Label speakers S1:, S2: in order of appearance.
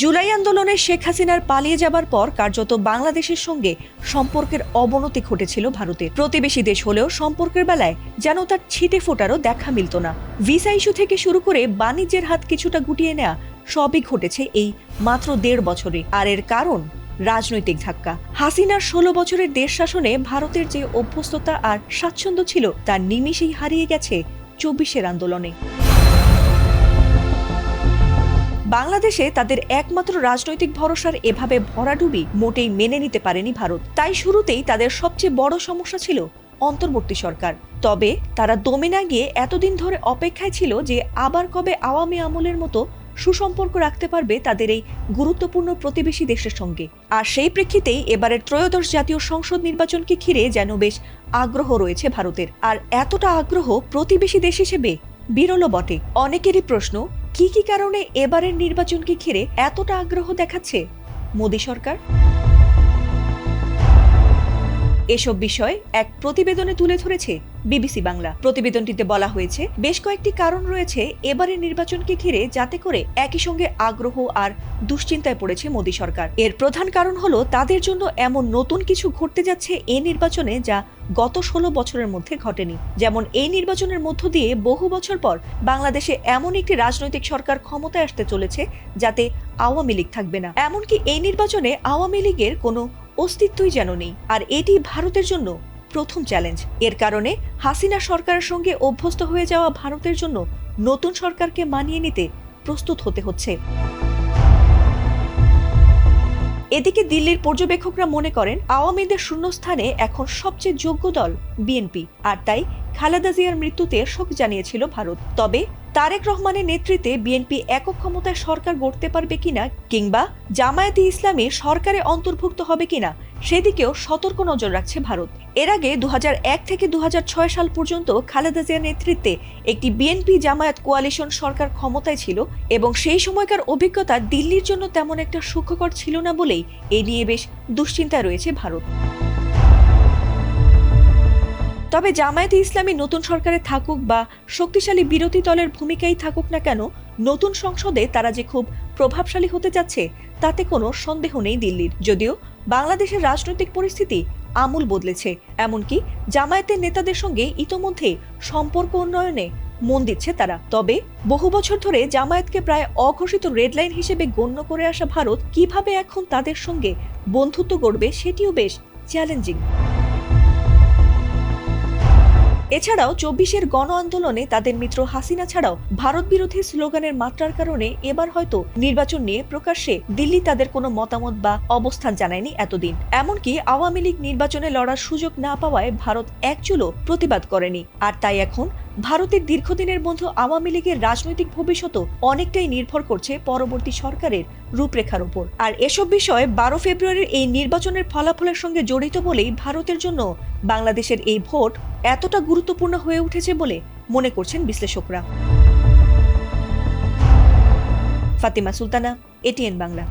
S1: জুলাই আন্দোলনে শেখ হাসিনার পালিয়ে যাবার পর কার্যত বাংলাদেশের সঙ্গে সম্পর্কের অবনতি ঘটেছিল ভারতের। প্রতিবেশী দেশ হলেও সম্পর্কের বেলায় যেন তার ছিটে ফোটারও দেখা মিলত না। ভিসা ইস্যু থেকে শুরু করে বাণিজ্যের হাত কিছুটা গুটিয়ে নেওয়া সবই ঘটেছে এই মাত্র ১.৫ বছরে। আর এর কারণ রাজনৈতিক ধাক্কা। হাসিনার ১৬ বছরের দেশ শাসনে ভারতের যে অভ্যস্ততা আর স্বাচ্ছন্দ্য ছিল তা নিমিষেই হারিয়ে গেছে ২৪-এর আন্দোলনে। বাংলাদেশে তাদের একমাত্র রাজনৈতিক ভরসার এভাবে ভরাডুবি মোটেই মেনে নিতে পারেনি ভারত। তাই শুরুতেই তাদের সবচেয়ে বড় সমস্যা ছিল অন্তর্বর্তী সরকার। তবে তারা দমে না গিয়ে এতদিন ধরে অপেক্ষায় ছিল যে আবার কবে আওয়ামী আমলের মতো সুসম্পর্ক রাখতে পারবে তাদের এই গুরুত্বপূর্ণ প্রতিবেশী দেশের সঙ্গে। আর সেই প্রেক্ষিতেই এবারের ত্রয়োদশ জাতীয় সংসদ নির্বাচনকে ঘিরে যেন বেশ আগ্রহ রয়েছে ভারতের। আর এতটা আগ্রহ প্রতিবেশী দেশ হিসেবে বিরলও বটে। অনেকেরই প্রশ্ন, কি কি কারণে এবারের নির্বাচনকে ঘিরে এতটা আগ্রহ দেখাচ্ছে মোদী সরকার? এসব বিষয় এক প্রতিবেদনে তুলে ধরেছে বিবিসি বাংলা। প্রতিবেদনটিতে বলা হয়েছে, বেশ কয়েকটি কারণ রয়েছে এবারের নির্বাচনকে ঘিরে যাতে করে একই সঙ্গে আগ্রহ আর দুশ্চিন্তায় পড়েছে মোদী সরকার। এর প্রধান কারণ হলো তাদের জন্য এমন নতুন কিছু ঘটতে যাচ্ছে এই নির্বাচনে যা গত ১৬ বছরের মধ্যে ঘটেনি। যেমন এই নির্বাচনের মধ্য দিয়ে বহু বছর পর বাংলাদেশে এমন একটি রাজনৈতিক সরকার ক্ষমতায় আসতে চলেছে যাতে আওয়ামী লীগ থাকবে না। এমনকি এই নির্বাচনে আওয়ামী লীগের কোনো অস্তিত্বই যেন নেই। আর এটি ভারতের জন্য প্রথম চ্যালেঞ্জ। এর কারণে হাসিনা সরকারের সঙ্গে অভ্যস্ত হয়ে যাওয়া ভারতের জন্য নতুন সরকারকে মানিয়ে নিতে প্রস্তুত হতে হচ্ছে। এদিকে দিল্লির পর্যবেক্ষকরা মনে করেন আওয়ামীদের শূন্যস্থানে এখন সবচেয়ে যোগ্য দল বিএনপি। আর তাই খালেদা জিয়ার মৃত্যুতে শোক জানিয়েছিল ভারত। তবে তারেক রহমানের নেতৃত্বে বিএনপি একক ক্ষমতায় সরকার গড়তে পারবে কিনা কিংবা জামায়াতে ইসলামী সরকারে অন্তর্ভুক্ত হবে কিনা সেদিকেও সতর্ক নজর রাখছে ভারত। এর আগে ২০০১ থেকে ২০০৬ সাল পর্যন্ত খালেদা জিয়ার নেতৃত্বে একটি বিএনপি জামায়াত কোয়ালিশন সরকার ক্ষমতায় ছিল এবং সেই সময়কার অভিজ্ঞতা দিল্লির জন্য তেমন একটা সুখকর ছিল না বলেই এ নিয়ে বেশ দুশ্চিন্তায় রয়েছে ভারত। তবে জামায়াতে ইসলামী নতুন সরকারে থাকুক বা শক্তিশালী বিরোধী দলের ভূমিকাই থাকুক না কেন, নতুন সংসদে তারা যে খুব প্রভাবশালী হতে যাচ্ছে তাতে কোনো সন্দেহ নেই দিল্লির। যদিও বাংলাদেশের রাজনৈতিক পরিস্থিতি আমূল বদলেছে, এমনকি জামায়াতের নেতাদের সঙ্গে ইতোমধ্যে সম্পর্ক উন্নয়নে মন দিচ্ছে তারা। তবে বহু বছর ধরে জামায়াতকে প্রায় অঘোষিত রেডলাইন হিসেবে গণ্য করে আসা ভারত কিভাবে এখন তাদের সঙ্গে বন্ধুত্ব গড়বে সেটিও বেশ চ্যালেঞ্জিং। এছাড়াও ২৪-এর গণ আন্দোলনে তাদের মিত্র হাসিনা ছাড়াও ভারত বিরোধী স্লোগানের মাত্রার কারণে এবার হয়তো নির্বাচন নিয়ে প্রকাশ্যে দিল্লি তাদের কোনো মতামত বা অবস্থান জানায়নি এতদিন। এমনকি আওয়ামী লীগ নির্বাচনে লড়ার সুযোগ না পাওয়ায় ভারত একচুলও প্রতিবাদ করেনি। আর তাই এখন ভারতের দীর্ঘদিনের বন্ধু আওয়ামী লীগের রাজনৈতিক ভবিষ্যৎ অনেকটাই নির্ভর করছে পরবর্তী সরকারের রূপরেখার উপর। আর এসব বিষয় ১২ ফেব্রুয়ারির এই নির্বাচনের ফলাফলের সঙ্গে জড়িত বলেই ভারতের জন্য বাংলাদেশের এই ভোট এতটা গুরুত্বপূর্ণ হয়ে উঠেছে বলে মনে করছেন বিশ্লেষকরা। ফাতিমা সুলতানা, এটিএন বাংলা।